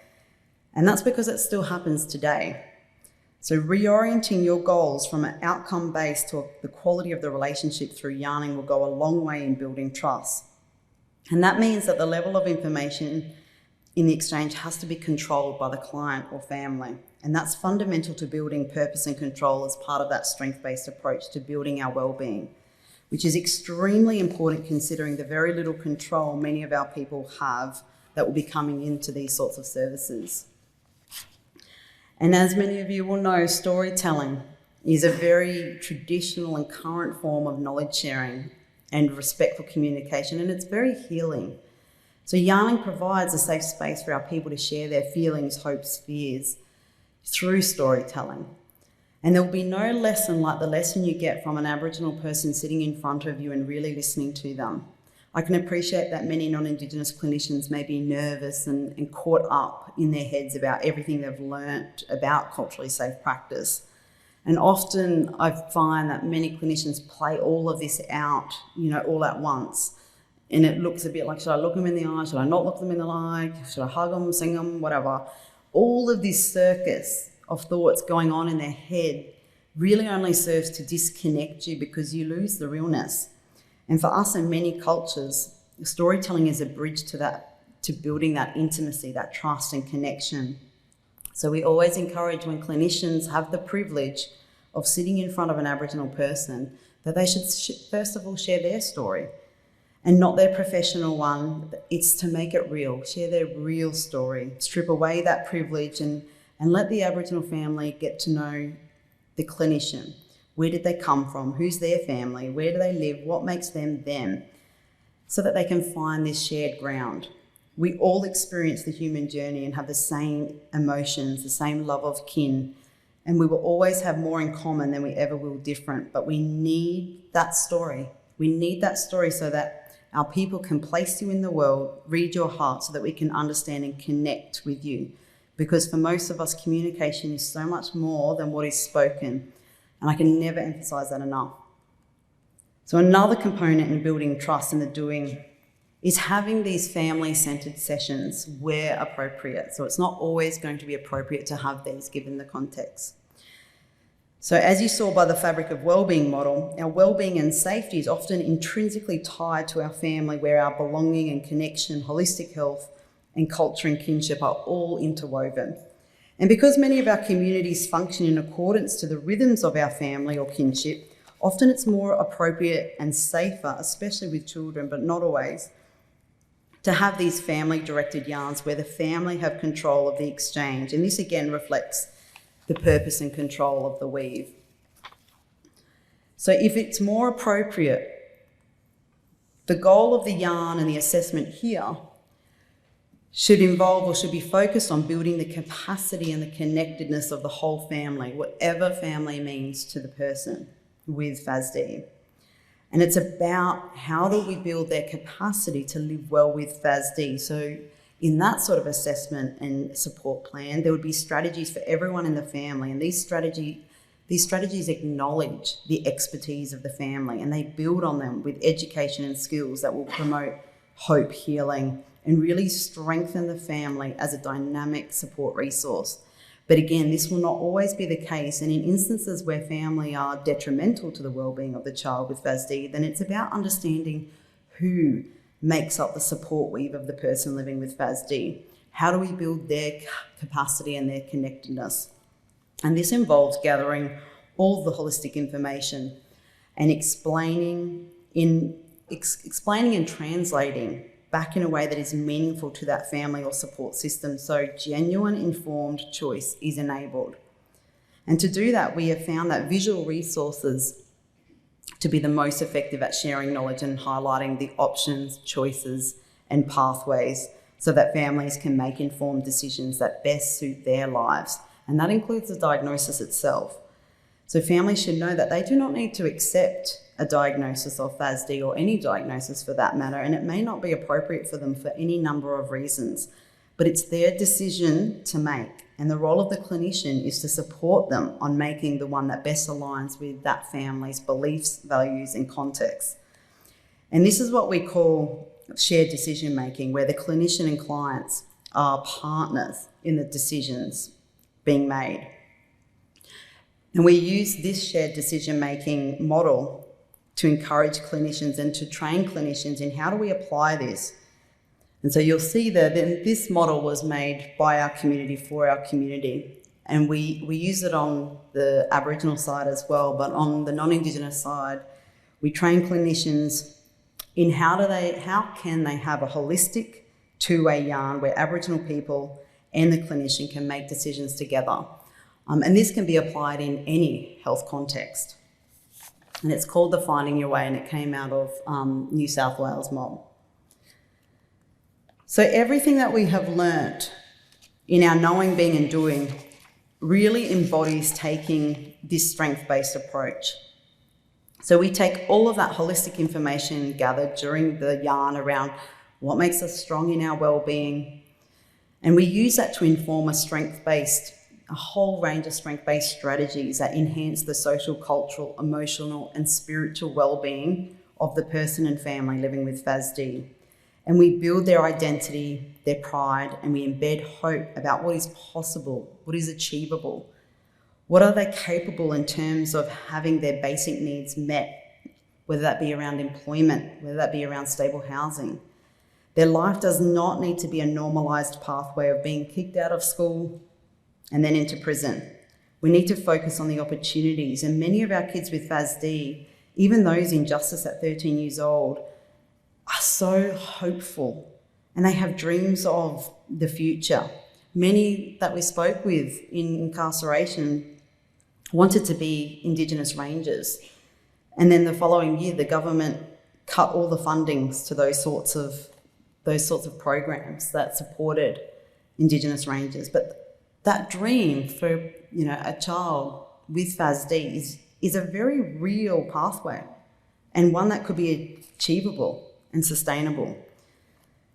And that's because it still happens today. So reorienting your goals from an outcome-based to the quality of the relationship through yarning will go a long way in building trust. And that means that the level of information in the exchange has to be controlled by the client or family. And that's fundamental to building purpose and control as part of that strength-based approach to building our well-being, which is extremely important considering the very little control many of our people have that will be coming into these sorts of services. And as many of you will know, storytelling is a very traditional and current form of knowledge sharing and respectful communication, and it's very healing. So yarning provides a safe space for our people to share their feelings, hopes, fears through storytelling. And there will be no lesson like the lesson you get from an Aboriginal person sitting in front of you and really listening to them. I can appreciate that many non-Indigenous clinicians may be nervous and caught up in their heads about everything they've learnt about culturally safe practice. And often I find that many clinicians play all of this out, all at once. And it looks a bit like, should I look them in the eye? Should I not look them in the eye? Should I hug them, sing them, whatever? All of this circus of thoughts going on in their head really only serves to disconnect you because you lose the realness. And for us in many cultures, storytelling is a bridge to building that intimacy, that trust and connection. So we always encourage when clinicians have the privilege of sitting in front of an Aboriginal person that they should first of all share their story and not their professional one. It's to make it real, share their real story, strip away that privilege and let the Aboriginal family get to know the clinician. Where did they come from? Who's their family? Where do they live? What makes them them? So that they can find this shared ground. We all experience the human journey and have the same emotions, the same love of kin, and we will always have more in common than we ever will different, but we need that story. We need that story so that our people can place you in the world, read your heart so that we can understand and connect with you. Because for most of us, communication is so much more than what is spoken. And I can never emphasize that enough. So another component in building trust in the doing is having these family-centered sessions where appropriate. So it's not always going to be appropriate to have these given the context. So as you saw by the fabric of wellbeing model, our wellbeing and safety is often intrinsically tied to our family, where our belonging and connection, holistic health and culture and kinship are all interwoven. And because many of our communities function in accordance to the rhythms of our family or kinship, often it's more appropriate and safer, especially with children, but not always, to have these family-directed yarns where the family have control of the exchange. And this again reflects the purpose and control of the weave. So if it's more appropriate, the goal of the yarn and the assessment here should involve or should be focused on building the capacity and the connectedness of the whole family, whatever family means to the person with FASD. And it's about how do we build their capacity to live well with FASD. So in that sort of assessment and support plan, there would be strategies for everyone in the family. And these strategies acknowledge the expertise of the family, and they build on them with education and skills that will promote hope, healing, and really strengthen the family as a dynamic support resource. But again, this will not always be the case, and in instances where family are detrimental to the wellbeing of the child with FASD, then it's about understanding who makes up the support weave of the person living with FASD. How do we build their capacity and their connectedness? And this involves gathering all the holistic information and explaining and translating back in a way that is meaningful to that family or support system, so genuine informed choice is enabled. And to do that, we have found that visual resources to be the most effective at sharing knowledge and highlighting the options, choices and pathways so that families can make informed decisions that best suit their lives. And that includes the diagnosis itself. So families should know that they do not need to accept a diagnosis of FASD or any diagnosis for that matter, and it may not be appropriate for them for any number of reasons, but it's their decision to make. And the role of the clinician is to support them on making the one that best aligns with that family's beliefs, values, and context. And this is what we call shared decision making, where the clinician and clients are partners in the decisions being made. And we use this shared decision making model to encourage clinicians and to train clinicians in how do we apply this. And so you'll see that this model was made by our community for our community. And we use it on the Aboriginal side as well, but on the non-Indigenous side, we train clinicians in how can they have a holistic two-way yarn where Aboriginal people and the clinician can make decisions together. And this can be applied in any health context. And it's called the Finding Your Way, and it came out of New South Wales mob. So everything that we have learnt in our knowing, being and doing really embodies taking this strength-based approach. So we take all of that holistic information gathered during the yarn around what makes us strong in our well-being, and we use that to inform a whole range of strength-based strategies that enhance the social, cultural, emotional and spiritual well-being of the person and family living with FASD. And we build their identity, their pride, and we embed hope about what is possible, what is achievable. What are they capable in terms of having their basic needs met, whether that be around employment, whether that be around stable housing. Their life does not need to be a normalised pathway of being kicked out of school and then into prison. We need to focus on the opportunities, and many of our kids with FASD, even those in justice at 13 years old, are so hopeful and they have dreams of the future. Many that we spoke with in incarceration wanted to be Indigenous rangers, and then the following year the government cut all the fundings to those sorts of programs that supported Indigenous rangers. But that dream for a child with FASD is a very real pathway, and one that could be achievable and sustainable.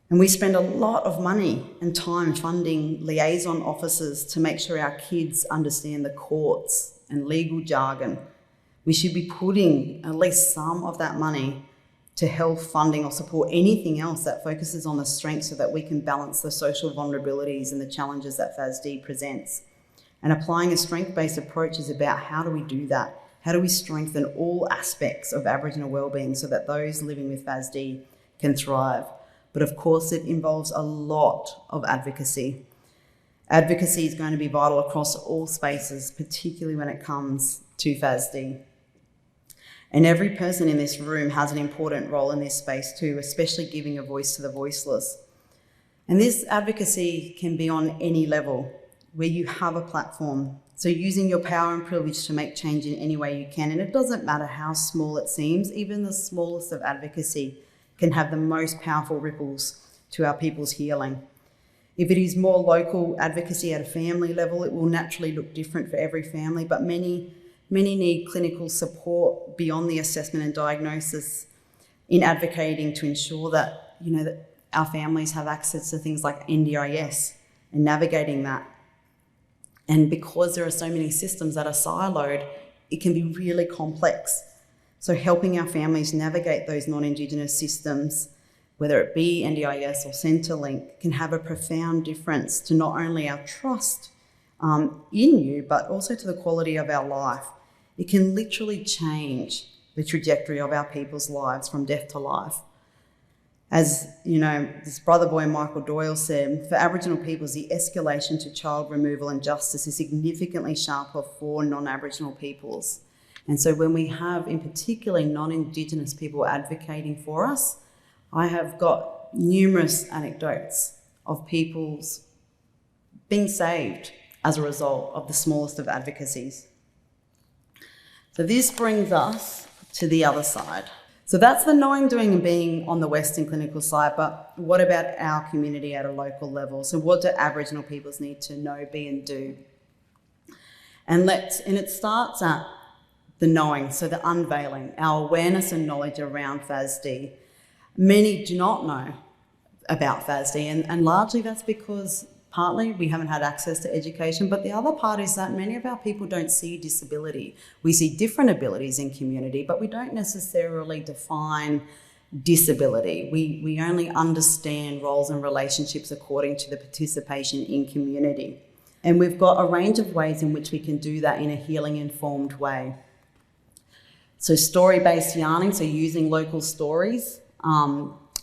And we spend a lot of money and time funding liaison officers to make sure our kids understand the courts and legal jargon, We should be putting at least some of that money to health funding or support anything else that focuses on the strengths so that we can balance the social vulnerabilities and the challenges that FASD presents. And applying a strength-based approach is about how do we do that? How do we strengthen all aspects of Aboriginal wellbeing so that those living with FASD can thrive? But of course, it involves a lot of advocacy. Advocacy is going to be vital across all spaces, particularly when it comes to FASD. And every person in this room has an important role in this space too, especially giving a voice to the voiceless. And this advocacy can be on any level where you have a platform. So using your power and privilege to make change in any way you can. And it doesn't matter how small it seems, even the smallest of advocacy can have the most powerful ripples to our people's healing. If it is more local advocacy at a family level, it will naturally look different for every family, but many need clinical support beyond the assessment and diagnosis in advocating to ensure that, that our families have access to things like NDIS and navigating that. And because there are so many systems that are siloed, it can be really complex. So helping our families navigate those non-Indigenous systems, whether it be NDIS or Centrelink, can have a profound difference to not only our trust in you, but also to the quality of our life. It can literally change the trajectory of our people's lives from death to life. As this brother boy Michael Doyle said, for Aboriginal peoples, the escalation to child removal and justice is significantly sharper for non-Aboriginal peoples. And so when we have, in particular, non-Indigenous people advocating for us, I have got numerous anecdotes of people's being saved as a result of the smallest of advocacies. So this brings us to the other side. So that's the knowing, doing and being on the Western clinical side, but what about our community at a local level? So what do Aboriginal peoples need to know, be and do? And it starts at the knowing, so the unveiling, our awareness and knowledge around FASD. Many do not know about FASD, and largely that's because partly we haven't had access to education, but the other part is that many of our people don't see disability. We see different abilities in community, but we don't necessarily define disability. We only understand roles and relationships according to the participation in community. And we've got a range of ways in which we can do that in a healing-informed way. So story-based yarning, so using local stories,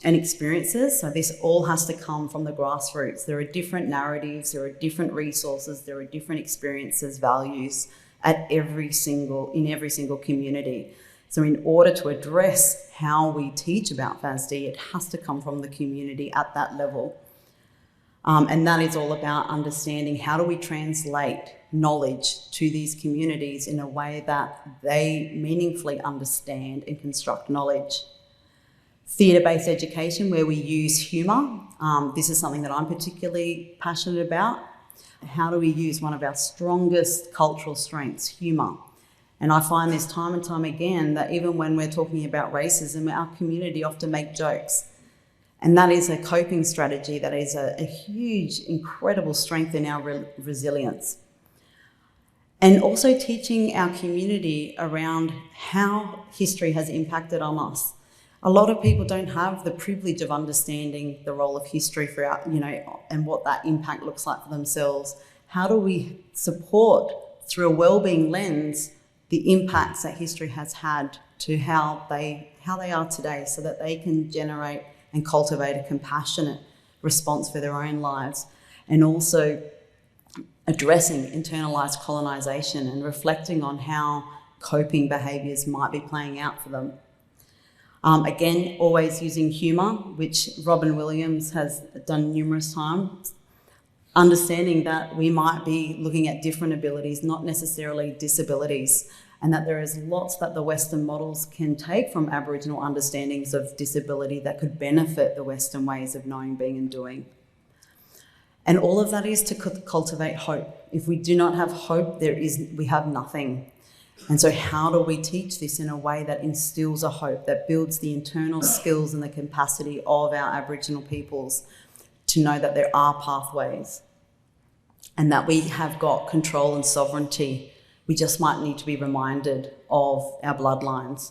and experiences. So this all has to come from the grassroots. There are different narratives, there are different resources, there are different experiences, values in every single community. So in order to address how we teach about FASD, it has to come from the community at that level. And that is all about understanding how do we translate knowledge to these communities in a way that they meaningfully understand and construct knowledge. Theatre-based education, where we use humour. This is something that I'm particularly passionate about. How do we use one of our strongest cultural strengths, humour? And I find this time and time again that even when we're talking about racism, our community often make jokes. And that is a coping strategy that is a huge, incredible strength in our resilience. And also teaching our community around how history has impacted on us. A lot of people don't have the privilege of understanding the role of history for our, and what that impact looks like for themselves. How do we support, through a wellbeing lens, the impacts that history has had to how they are today, so that they can generate and cultivate a compassionate response for their own lives, and also addressing internalised colonisation and reflecting on how coping behaviours might be playing out for them. Again, always using humour, which Robin Williams has done numerous times, understanding that we might be looking at different abilities, not necessarily disabilities, and that there is lots that the Western models can take from Aboriginal understandings of disability that could benefit the Western ways of knowing, being and doing. And all of that is to cultivate hope. If we do not have hope, we have nothing. And so how do we teach this in a way that instills a hope, that builds the internal skills and the capacity of our Aboriginal peoples to know that there are pathways and that we have got control and sovereignty We just might need to be reminded of our bloodlines.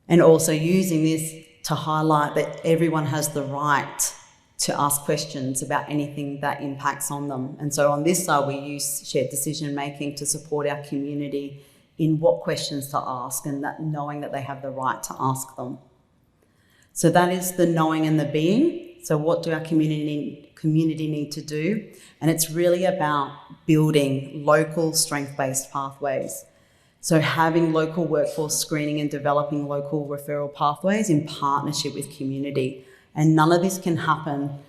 And also using this to highlight that everyone has the right to ask questions about anything that impacts on them. And so on this side, we use shared decision making to support our community in what questions to ask, and that knowing that they have the right to ask them. So that is the knowing and the being. So what do our community need to do? And it's really about building local strength-based pathways. So having local workforce screening and developing local referral pathways in partnership with community. And none of this can happen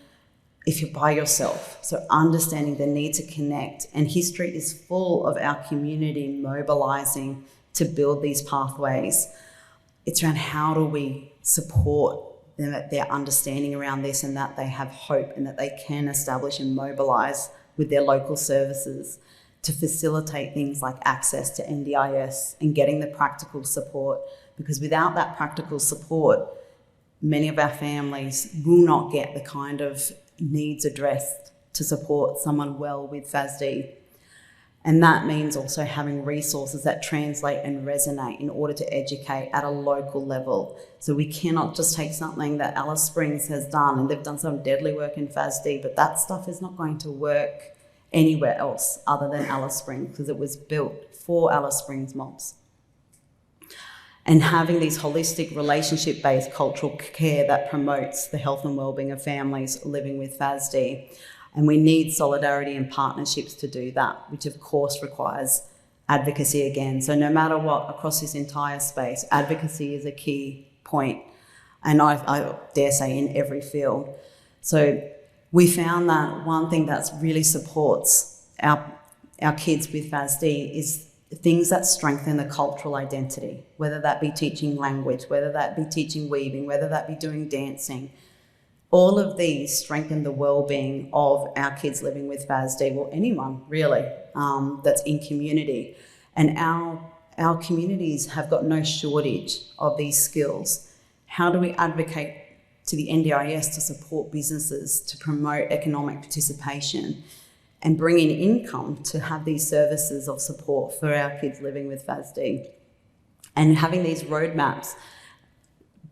if you're by yourself. So understanding the need to connect. And history is full of our community mobilising to build these pathways. It's around how do we support their understanding around this, and that they have hope and that they can establish and mobilise with their local services to facilitate things like access to NDIS and getting the practical support, because without that practical support, many of our families will not get the kind of needs addressed to support someone well with FASD. And that means also having resources that translate and resonate in order to educate at a local level. So we cannot just take something that Alice Springs has done, and they've done some deadly work in FASD, but that stuff is not going to work anywhere else other than Alice Springs, because it was built for Alice Springs mobs. And having these holistic relationship-based cultural care that promotes the health and wellbeing of families living with FASD. And we need solidarity and partnerships to do that, which of course requires advocacy again. So no matter what, across this entire space, advocacy is a key point, and I dare say in every field. So we found that one thing that really supports our kids with FASD is things that strengthen the cultural identity, whether that be teaching language, whether that be teaching weaving, whether that be doing dancing. All of these strengthen the well-being of our kids living with FASD, or anyone really that's in community. And our communities have got no shortage of these skills. How do we advocate to the NDIS to support businesses, to promote economic participation and bring in income to have these services of support for our kids living with FASD? And having these roadmaps,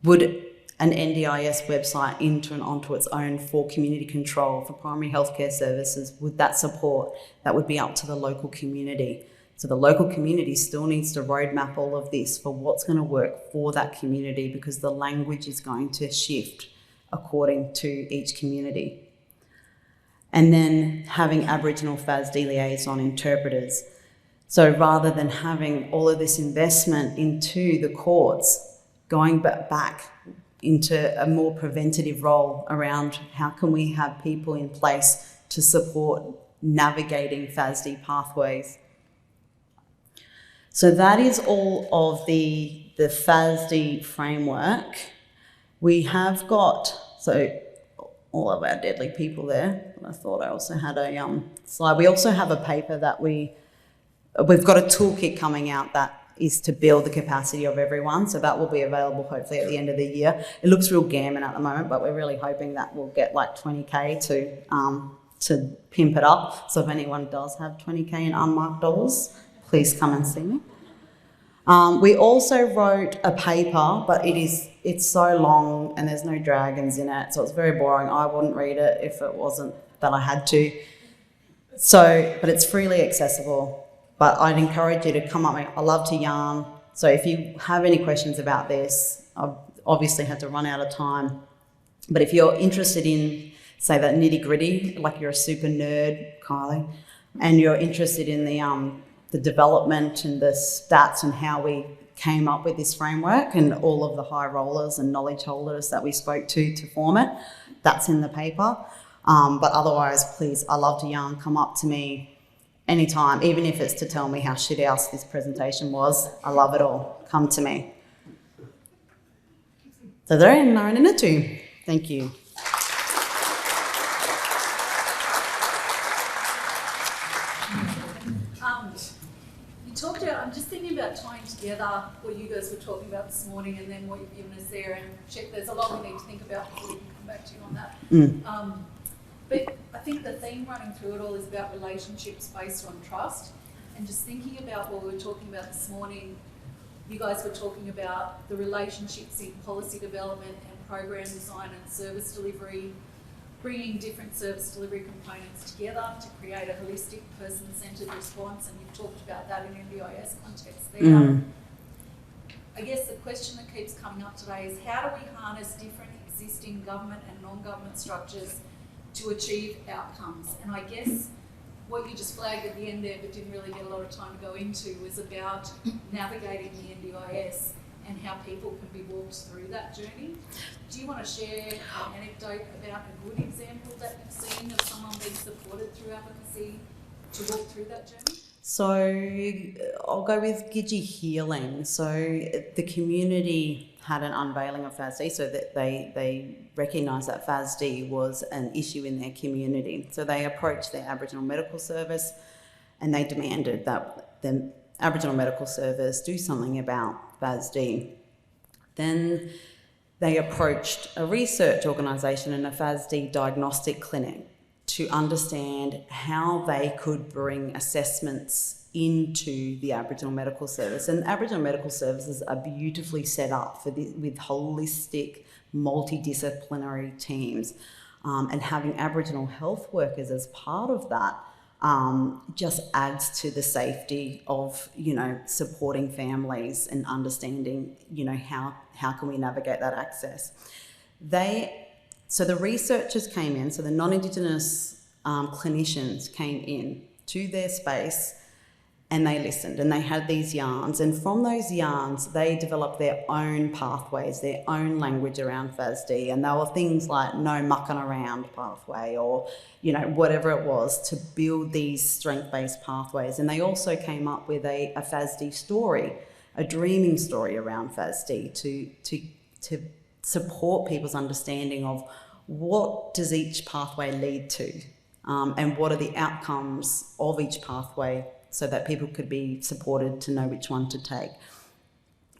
would an NDIS website into and onto its own for community control, for primary healthcare services, would that support? That would be up to the local community. So the local community still needs to roadmap all of this for what's going to work for that community, because the language is going to shift according to each community. And then having Aboriginal FASD liaison interpreters. So rather than having all of this investment into the courts, going back into a more preventative role around how can we have people in place to support navigating FASD pathways. So that is all of the FASD framework. We have got, so all of our deadly people there. I thought I also had a slide. We also have a paper that we've got a toolkit coming out that is to build the capacity of everyone. So that will be available hopefully at the end of the year. It looks real gammon at the moment, but we're really hoping that we'll get like 20K to pimp it up. So if anyone does have 20K in unmarked dollars, please come and see me. We also wrote a paper, but it's so long and there's no dragons in it, so it's very boring. I wouldn't read it if it wasn't that I had to. So, but it's freely accessible. But I'd encourage you to come up. I love to yarn. So if you have any questions about this, I've obviously had to run out of time. But if you're interested in, say, that nitty-gritty, like you're a super nerd, Kylie, and you're interested in the development and the stats and how we came up with this framework and all of the high rollers and knowledge holders that we spoke to form it, that's in the paper. But otherwise, please, I love to yarn. Come up to me anytime, even if it's to tell me how shit-house this presentation was. I love it all. Come to me. So there I am, in it too. Thank you. You talked about, I'm just thinking about tying together what you guys were talking about this morning and then what you've given us there, and check there's a lot we need to think about before we can come back to you on that. But I think the theme running through it all is about relationships based on trust. And just thinking about what we were talking about this morning, you guys were talking about the relationships in policy development and program design and service delivery, bringing different service delivery components together to create a holistic, person-centred response, and you've talked about that in NDIS context there. I guess the question that keeps coming up today is how do we harness different existing government and non-government structures to achieve outcomes? And I guess what you just flagged at the end there but didn't really get a lot of time to go into was about navigating the NDIS and how people can be walked through that journey. Do you want to share an anecdote about a good example that you've seen of someone being supported through advocacy to walk through that journey? So I'll go with Gidgee Healing. So the community had an unveiling of FASD, so that they recognised that FASD was an issue in their community. So they approached their Aboriginal Medical Service and they demanded that the Aboriginal Medical Service do something about FASD. Then they approached a research organisation and a FASD diagnostic clinic to understand how they could bring assessments into the Aboriginal Medical Service. And Aboriginal Medical Services are beautifully set up with holistic, multidisciplinary teams. And having Aboriginal health workers as part of that just adds to the safety of, supporting families and understanding, how can we navigate that access. So the researchers came in, so the non-Indigenous clinicians came in to their space and they listened and they had these yarns. And from those yarns, they developed their own pathways, their own language around FASD. And there were things like no mucking around pathway or, whatever it was to build these strength-based pathways. And they also came up with a FASD story, a dreaming story around FASD to support people's understanding of what does each pathway lead to and what are the outcomes of each pathway so that people could be supported to know which one to take.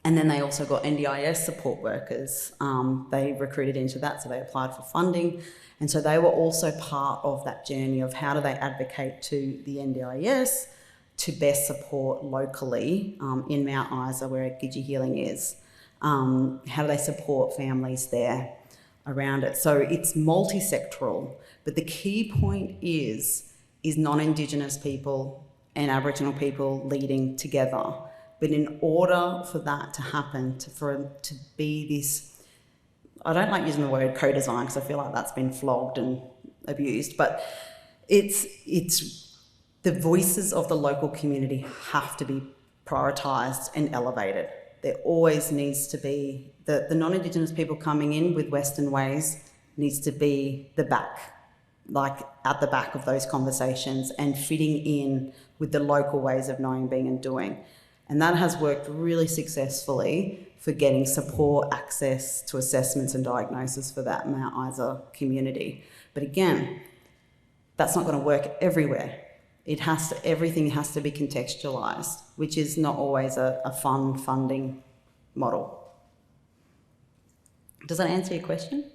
And then they also got NDIS support workers. They recruited into that, so they applied for funding. And so they were also part of that journey of how do they advocate to the NDIS to best support locally in Mount Isa, where Gidgee Healing is. How do they support families there around it? So it's multi-sectoral, but the key point is non-Indigenous people and Aboriginal people leading together. But in order for that to happen, for it to be this, I don't like using the word co-design because I feel like that's been flogged and abused, but it's the voices of the local community have to be prioritised and elevated. There always needs to be, the non-Indigenous people coming in with Western ways needs to be the back, like at the back of those conversations and fitting in with the local ways of knowing, being and doing. And that has worked really successfully for getting support, access to assessments and diagnosis for that Mount Isa community. But again, that's not going to work everywhere. Everything has to be contextualised, which is not always a fun funding model. Does that answer your question?